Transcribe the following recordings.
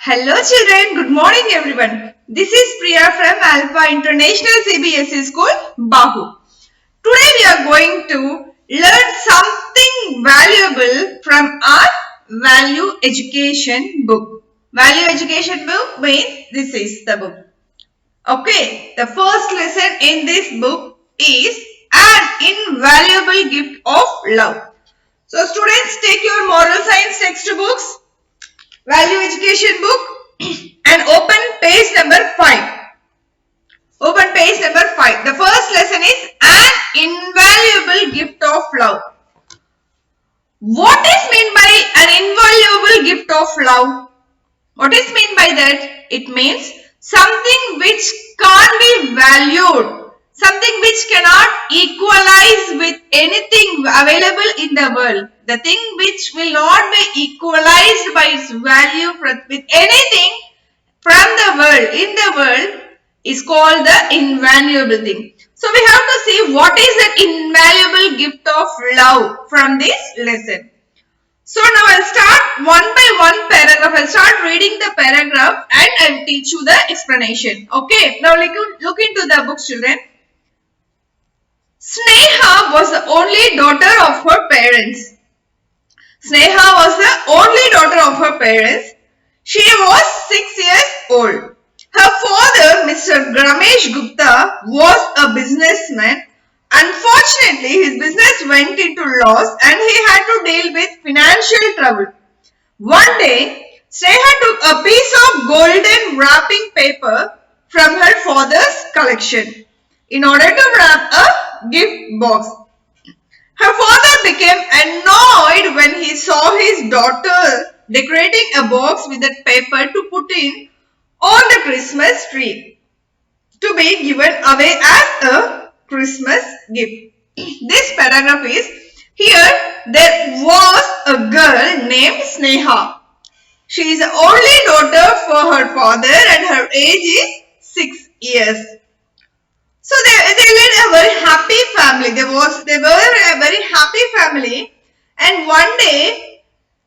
Hello children, good morning everyone. This is Priya from Alpha International CBSE School, Bahu. Today we are going to learn something valuable from our Value Education book. Value Education book means this is the book. Okay, the first lesson in this book is an invaluable gift of love. So students, take your moral science textbooks, Value Education book and open page number 5. Open page number 5. The first lesson is an invaluable gift of love. What is meant by an invaluable gift of love? What is meant by that? It means something which can't be valued, something which cannot equalize with anything available in the world. The thing which will not be equalized by its value with anything from the world, in the world, is called the invaluable thing. So we have to see what is that invaluable gift of love from this lesson. So now I'll start one by one paragraph. I'll start reading the paragraph and I'll teach you the explanation. Okay. Now look into the book, children. Sneha was the only daughter of her parents. Sneha was the only daughter of her parents. She was 6 years old. Her father, Mr. Ramesh Gupta, was a businessman. Unfortunately, his business went into loss and he had to deal with financial trouble. One day, Sneha took a piece of golden wrapping paper from her father's collection in order to wrap a gift box. Her father became annoyed when he saw his daughter decorating a box with that paper to put in on the Christmas tree to be given away as a Christmas gift. This paragraph is, here there was a girl named Sneha. She is the only daughter for her father and her age is 6 years. So they led a very happy family. They were a very happy family, and one day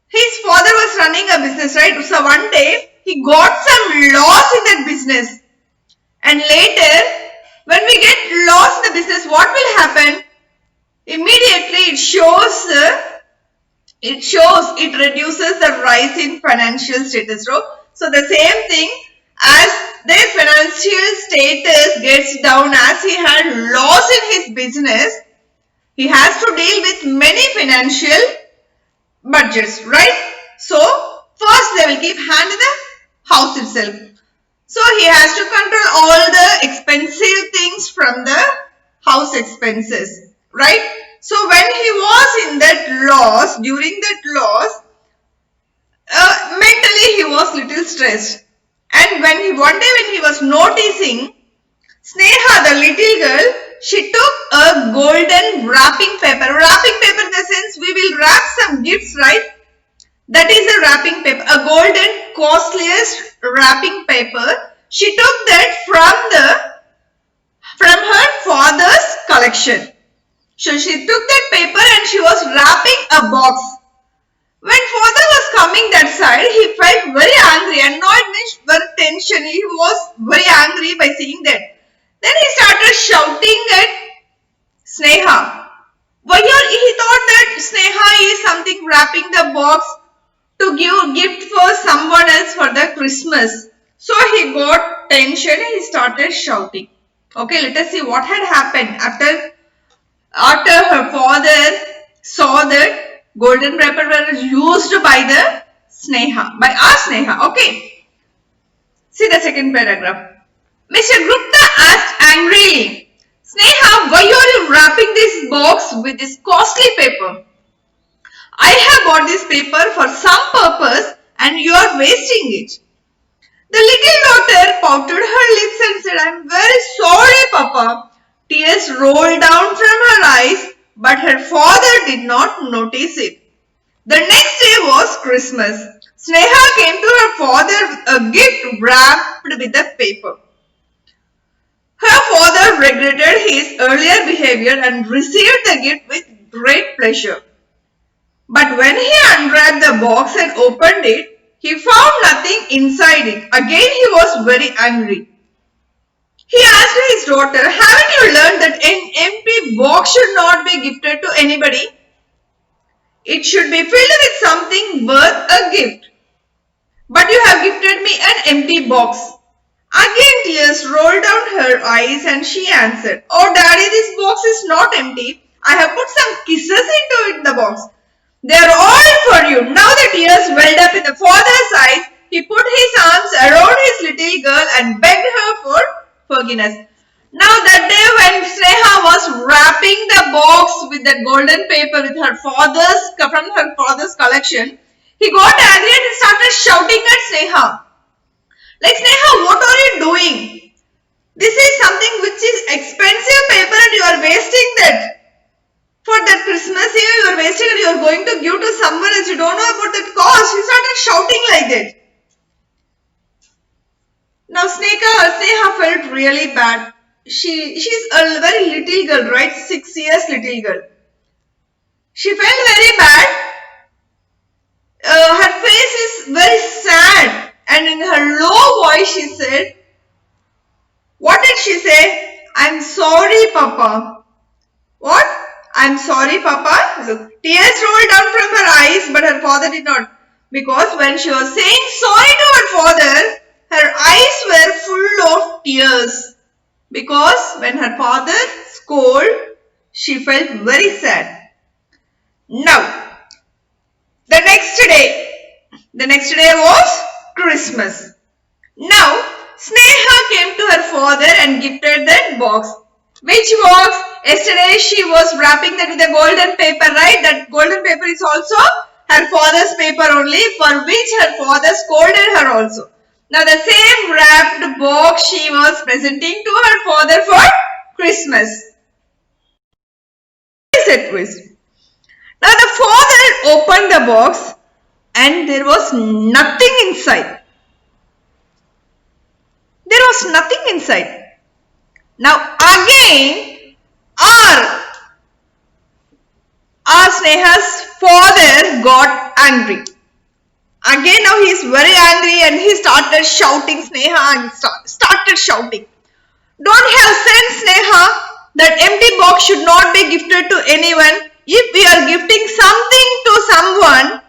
his father was running a business, right? So one day he got some loss in that business, and later when we get lost in the business, what will happen? Immediately it reduces the rise in financial status. So the same thing, as their financial status gets down, as he had loss in his business, he has to deal with many financial budgets, right? So first they will keep hand in the house itself. So he has to control all the expensive things from the house expenses, right? So when he was in that loss, during that loss, mentally he was little stressed. And one day when he was noticing, Sneha, the little girl, she took a golden wrapping paper. Wrapping paper in the sense we will wrap some gifts, right? That is a wrapping paper, a golden costliest wrapping paper. She took that from her father's collection. So she took that paper and she was wrapping a box. When father was coming that side, he felt very angry, annoyed, very tension. He was very angry by seeing that. Then he started shouting at Sneha. He thought that Sneha is something wrapping the box to give gift for someone else for the Christmas. So he got tension and he started shouting. Okay, let us see what had happened after her father saw that golden paper was used by our Sneha. Okay. See the second paragraph. Mr. Gupta asked angrily, Sneha, why are you wrapping this box with this costly paper? I have bought this paper for some purpose and you are wasting it. The little daughter pouted her lips and said, I am very sorry, Papa. Tears rolled down from her eyes, but her father did not notice it. The next day was Christmas. Sneha came to her father with a gift wrapped with a paper. Her father regretted his earlier behavior and received the gift with great pleasure. But when he unwrapped the box and opened it, He found nothing inside it. Again he was very angry. He asked his daughter, haven't you learned that an empty box should not be gifted to anybody? It should be filled with something worth a gift. But you have gifted me an empty box. Again tears rolled down her eyes and she answered, oh daddy, this box is not empty. I have put some kisses into the box. They are all for you. Now the tears welled up in the father's eyes. He put his arms around his little girl and begged her for forgiveness. Now that day when Sneha was wrapping the box with that golden paper with her from her father's collection, he got angry and started shouting at Sneha. Like, Sneha, what are you doing? This is something which is expensive paper and you are wasting that. For that Christmas Eve, you are wasting and you are going to give to someone else. You don't know about that cost. He started shouting like that. Now Sneha felt really bad. She's a very little girl, right? 6 years little girl. She felt very bad. Her face is very sad. And in her low voice she said, what did she say? I'm sorry, Papa. What? I'm sorry, Papa. So, tears rolled down from her eyes, but her father did not. Because when she was saying sorry to her father, her eyes were full of tears. Because when her father scolded, she felt very sad. Now, the next day was Christmas. Now, Sneha came to her father and gifted that box. Which box? Yesterday she was wrapping that with a golden paper, right? That golden paper is also her father's paper only, for which her father scolded her also. Now the same wrapped box she was presenting to her father for Christmas. What is a twist? Now the father opened the box and there was nothing inside. There was nothing inside. Now again, our Sneha's father got angry. Again now he is very angry and he started shouting Sneha and started shouting. Don't have sense, Sneha. That empty box should not be gifted to anyone. If we are gifting something to someone,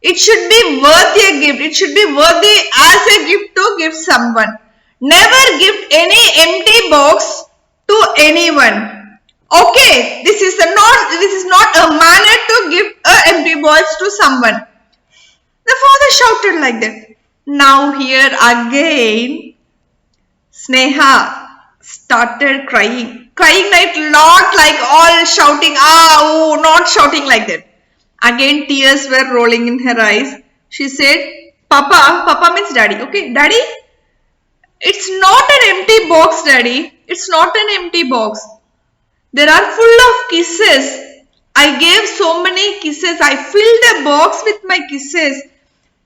it should be worthy a gift. It should be worthy as a gift to give someone. Never gift any empty box to anyone. Okay, this is not a manner to give an empty box to someone. The father shouted like that. Now here again, Sneha started crying. Crying like not like all shouting, not shouting like that. Again tears were rolling in her eyes. She said, Papa means daddy. Okay, daddy, it's not an empty box, daddy. It's not an empty box. There are full of kisses. I gave so many kisses. I filled the box with my kisses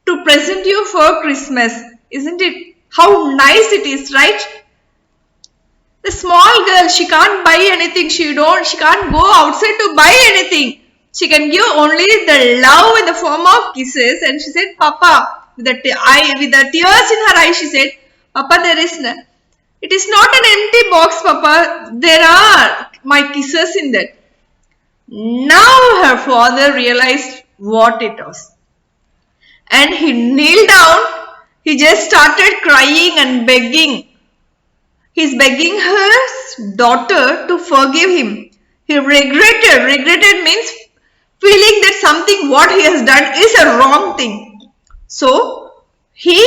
to present you for Christmas. Isn't it? How nice it is, right? The small girl, she can't buy anything. She can't go outside to buy anything. She can give only the love in the form of kisses. And she said, Papa, with the tears in her eyes, she said, Papa, it is not an empty box, Papa. There are my kisses in that. Now her father realized what it was. And he kneeled down. He just started crying and begging. He's begging her daughter to forgive him. He regretted. Regretted means feeling that something what he has done is a wrong thing. So, he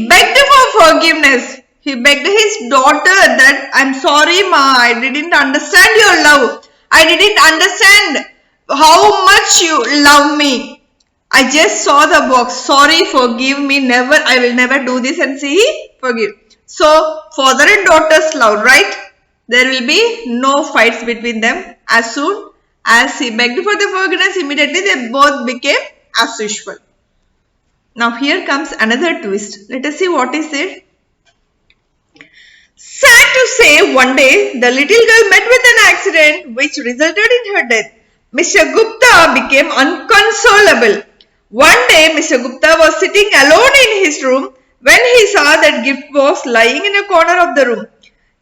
begged for forgiveness. He begged his daughter that, I'm sorry ma, I didn't understand your love. I didn't understand how much you love me. I just saw the box. Sorry, forgive me. I will never do this, and see, forgive. So, father and daughter's love, right? There will be no fights between them. As soon as he begged for the forgiveness, immediately they both became as usual. Now here comes another twist. Let us see what is it. Sad to say, one day the little girl met with an accident which resulted in her death. Mr. Gupta became inconsolable. One day, Mr. Gupta was sitting alone in his room when he saw that gift box lying in a corner of the room.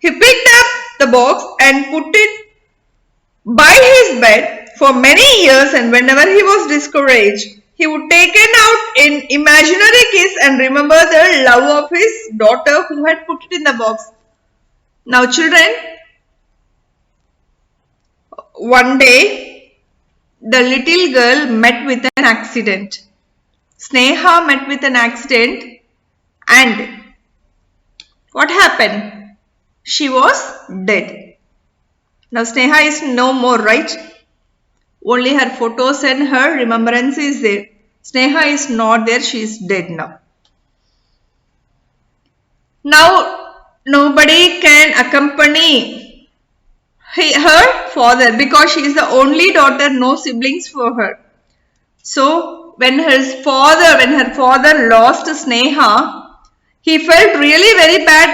He picked up the box and put it by his bed. For many years, and whenever he was discouraged, he would take it out in imaginary kiss and remember the love of his daughter who had put it in the box. Now children, one day the little girl met with an accident. Sneha met with an accident, and what happened? She was dead. Now Sneha is no more, right? Only her photos and her remembrance is there. Sneha is not there, she is dead now. Now nobody can accompany her father because she is the only daughter, no siblings for her. So when her father lost Sneha, he felt really very bad.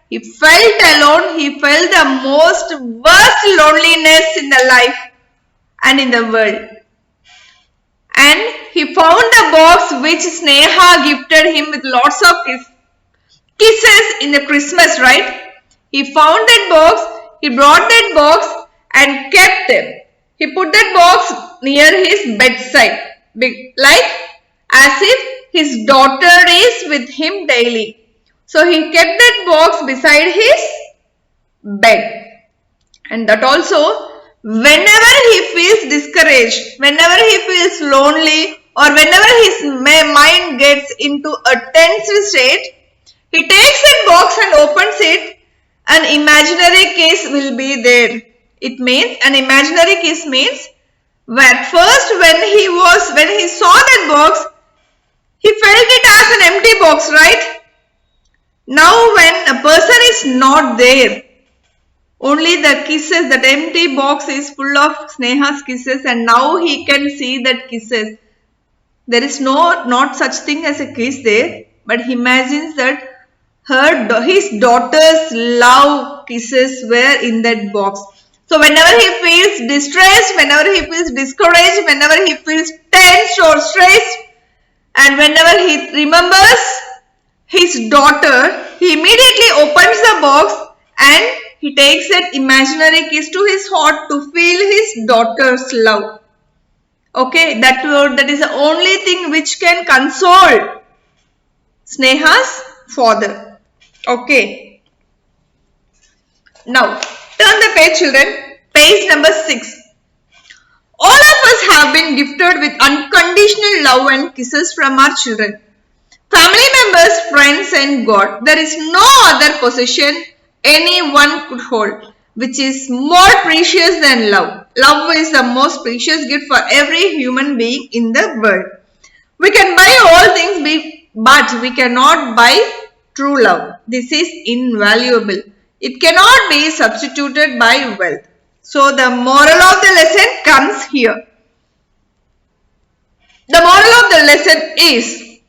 He felt alone. He felt the most worst loneliness in the life and in the world. And he found a box which Sneha gifted him with lots of kisses in the Christmas, right? He found that box. He brought that box and kept it. He put that box near his bedside, like as if his daughter is with him daily. So he kept that box beside his bed. And that also, whenever he feels discouraged, whenever he feels lonely, or whenever his mind gets into a tense state, he takes that box and opens it. An imaginary kiss will be there. It means, an imaginary kiss means, at first when he saw that box, he felt it as an empty box, right? Now when a person is not there, only the kisses, that empty box is full of Sneha's kisses, and now he can see that kisses. There is not such thing as a kiss there, but he imagines that his daughter's love kisses were in that box. So whenever he feels distressed, whenever he feels discouraged, whenever he feels tensed or stressed, and whenever he remembers his daughter, he immediately opens the box and he takes that imaginary kiss to his heart to feel his daughter's love. Okay, that is the only thing which can console Sneha's father. Okay. Now, turn the page, children. Page number 6. All of us have been gifted with unconditional love and kisses from our children. Family members, friends and God. There is no other possession anyone could hold which is more precious than love. Love is the most precious gift for every human being in the world. We can buy all things, but we cannot buy true love. This is invaluable. It cannot be substituted by wealth. So the moral of the lesson comes here. The moral of the lesson is,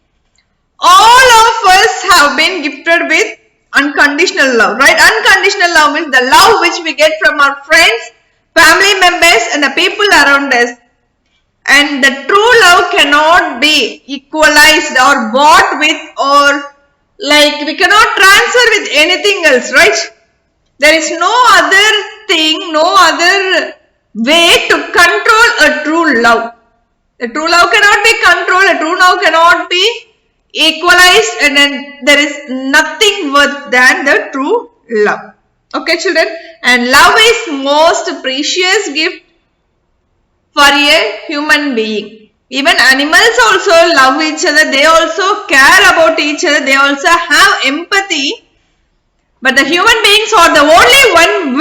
all of us have been gifted with unconditional love, right? Unconditional love means the love which we get from our friends, family members and the people around us. And the true love cannot be equalized or bought with, or like we cannot transfer with anything else, right? There is no other thing, no other way to control a true love. A true love cannot be controlled, a true love cannot be equalized, and then there is nothing worth than the true love. Okay, children? And love is most precious gift for a human being. Even animals also love each other. They also care about each other. They also have empathy. But the human beings are the only one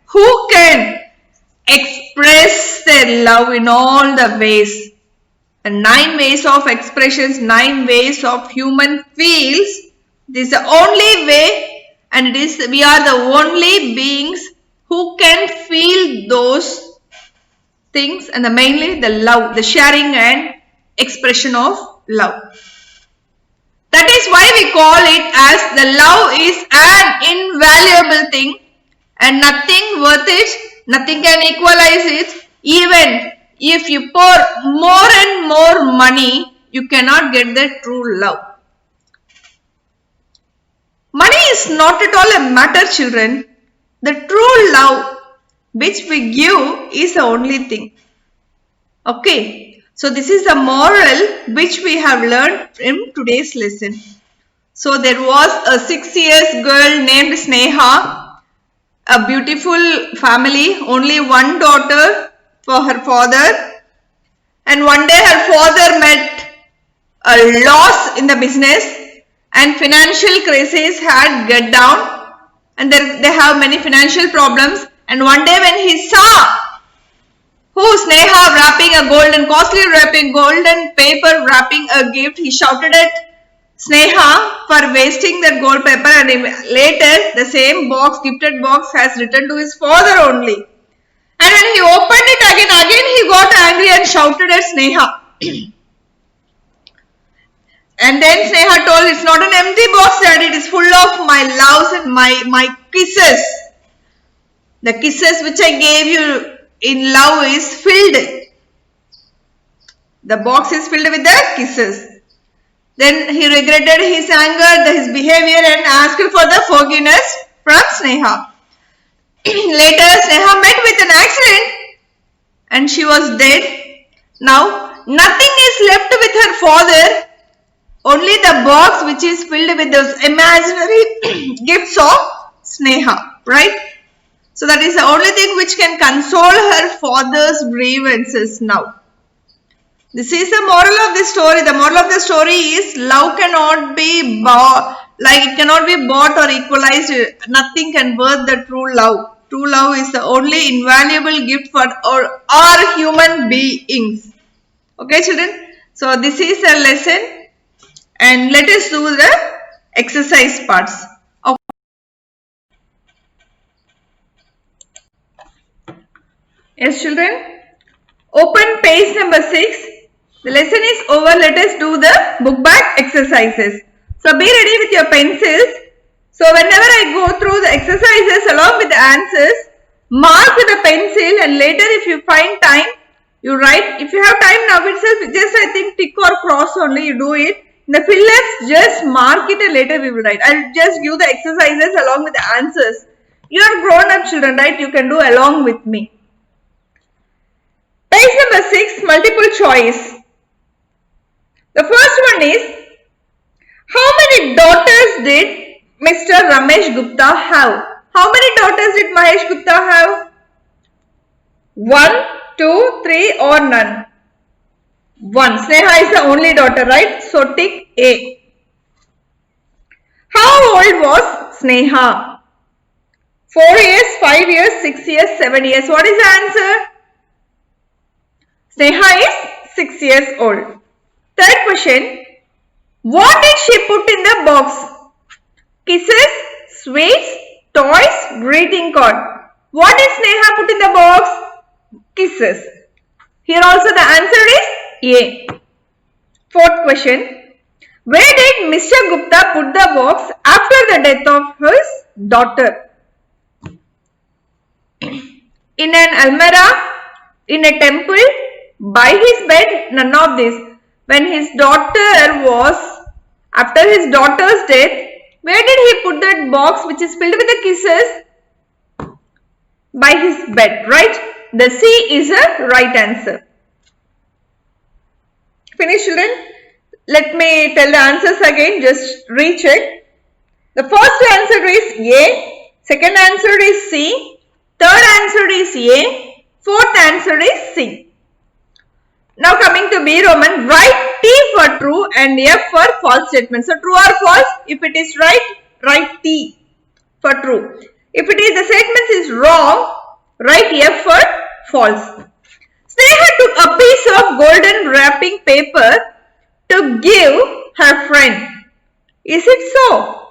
who can express their love in all the ways. The 9 ways of expressions, 9 ways of human feels. This is the only way, and we are the only beings who can feel those things, and mainly the love, the sharing and expression of love. That is why we call it as the love is an invaluable thing, and nothing worth it, nothing can equalize it. Even if you pour more and more money, you cannot get the true love. Money is not at all a matter, children. The true love which we give is the only thing. Okay, so this is the moral which we have learned in today's lesson. So there was a 6-year girl named Sneha, a beautiful family, only one daughter for her father, and one day her father met a loss in the business and financial crisis had get down, and they have many financial problems. And one day when he saw Sneha wrapping a golden paper wrapping a gift, he shouted at Sneha for wasting that gold paper, and later the same box, gifted box, has returned to his father only. And when he opened it again he got angry and shouted at Sneha. And then Sneha told, it's not an empty box, Dad, it is full of my loves and my kisses. The kisses which I gave you in love is filled. The box is filled with the kisses. Then he regretted his anger, his behavior, and asked for the forgiveness from Sneha. Later, Sneha met with an accident and she was dead. Now, nothing is left with her father, only the box which is filled with those imaginary gifts of Sneha, right? So that is the only thing which can console her father's grievances now. This is the moral of the story. The moral of the story is love cannot be bought, it cannot be bought or equalized. Nothing can worth the true love. True love is the only invaluable gift for our human beings. Okay, children. So this is a lesson, and let us do the exercise parts. Okay. Yes, children. Open page number 6. The lesson is over. Let us do the book back exercises. So be ready with your pencils. So whenever I go through the exercises along with the answers, mark with a pencil, and later if you find time, you write. If you have time now itself, just I think tick or cross only, you do it. In the fill-ups, just mark it and later we will write. I will just give the exercises along with the answers. You are grown up children, right? You can do along with me. Page number 6, multiple choice. The first one is, how many daughters did Mr. Ramesh Gupta have? How many daughters did Mahesh Gupta have? 1, 2, 3 or none? 1. Sneha is the only daughter, right? So tick A. How old was Sneha? 4 years, 5 years, 6 years, 7 years. What is the answer? Sneha is 6 years old. Third question. What did she put in the box? Kisses, sweets, toys, greeting card. What did Sneha put in the box? Kisses. Here also the answer is A. Fourth question. Where did Mr. Gupta put the box after the death of his daughter? In an almirah, in a temple, by his bed, none of this. When his daughter was, after his daughter's death, where did he put that box which is filled with the kisses? By his bed, right? The C is a right answer. Finish, children? Let me tell the answers again, just recheck. The first answer is A, second answer is C, third answer is A, fourth answer is C. Now coming to B Roman, write T for true and F for false statement. So true or false, if it is right, write T for true. If it is the statement is wrong, write F for false. Sneha took a piece of golden wrapping paper to give her friend. Is it so?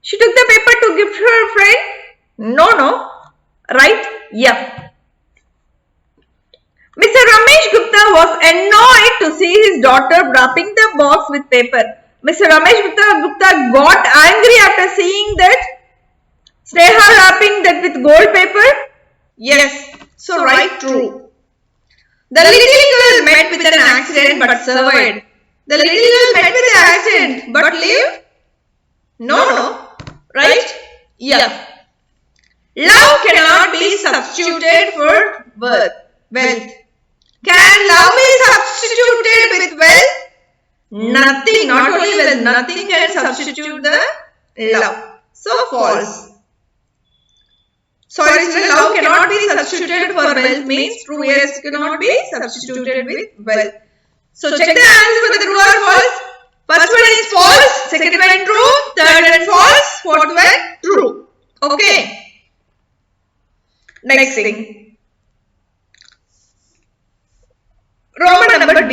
She took the paper to give her friend? No. Write F. Mr. Ramesh Gupta was annoyed to see his daughter wrapping the box with paper. Mr. Ramesh Gupta got angry after seeing that Sneha wrapping that with gold paper? Yes. So write true. The little girl met with an accident but survived. The little girl met with an accident but lived? No. Right? Yeah. Love cannot be substituted for wealth. Can love be substituted with wealth? Nothing, not only wealth, nothing can substitute the love. So false. Sorry, love cannot be substituted for wealth means true, yes, cannot be substituted with wealth. So check the answer for the true or false. First one is false, second one true, third one false, fourth one true. Okay. Next thing. Roman number D.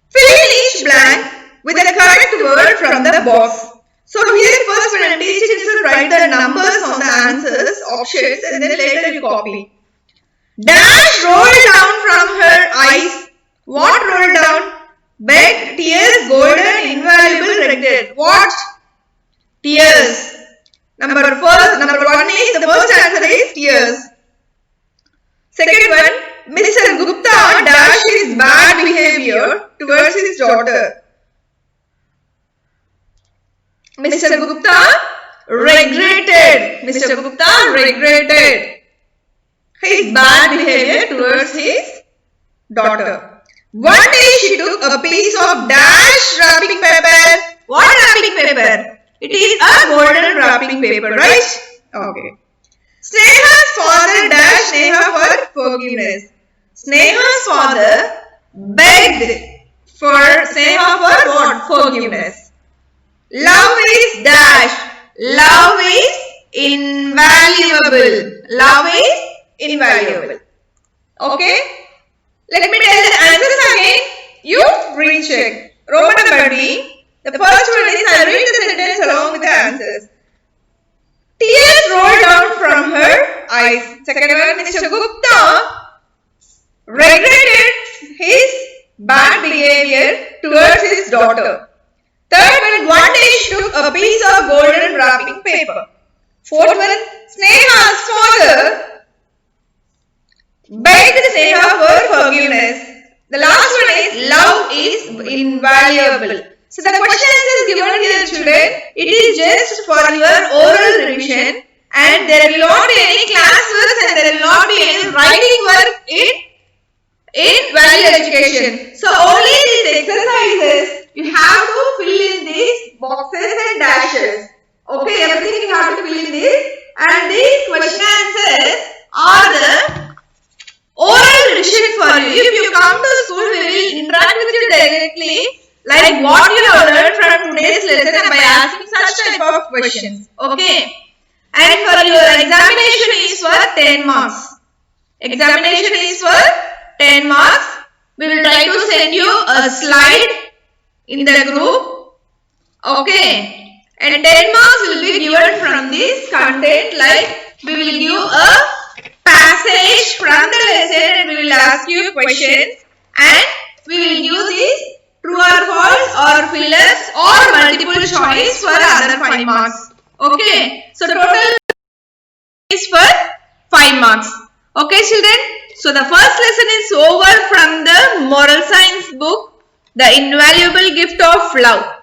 Fill in each blank with the correct word from the box. So here first when I'm teaching you to write the numbers on the answers, options, and then later you copy. Dash rolled down from her eyes. What rolled down? Bed, tears, golden, invaluable, regret. What? Tears. Number one is, the first answer is tears. Second one, Mr. Gupta dashed his bad behavior towards his daughter. Mr. Gupta regretted. Mr. Gupta regretted his bad behavior towards his daughter. One day she took a piece of dash wrapping paper. What wrapping paper? It is a golden wrapping paper, right? Okay. Sneha's father dashed Sneha for forgiveness. Sneha's father begged for Sneha for what? Forgiveness. Love is dash. Love is invaluable. Love is invaluable. Okay? Let me tell the answers again. You recheck. Roman number D. The first one is, I read the sentence along with the answers. Tears rolled down from her eyes. Second one, Mr. Gupta regretted his bad behavior towards his daughter. Third one day she took a piece of golden wrapping paper. Fourth one, Sneha's father begged Sneha for forgiveness. The last one is, love is invaluable. So the question is given here, children. It is just for your oral revision, and there will not be any class work and there will not be any writing work in value education. So only these exercises you have to fill in these boxes and dashes. Okay, everything you have to fill in this, and these question answers are the oral revision for you. If you come to school, we will interact with you directly, like what you have learned from today's lesson by asking such type of questions. Okay. And for your examination is for 10 marks. Examination is for 10 marks. We will try to send you a slide in the group. Okay. And 10 marks will be given from this content, like we will give a passage from the lesson and we will ask you questions, and we will use these true or false or fill-ups or multiple choice for other 5 marks. Okay. So total is for 5 marks. Okay, children. So the first lesson is over from the moral science book, The Invaluable Gift of Love.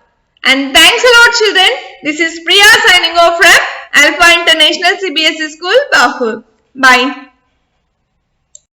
And thanks a lot, children. This is Priya signing off from Alpha International CBSE School, Bahur. Bye.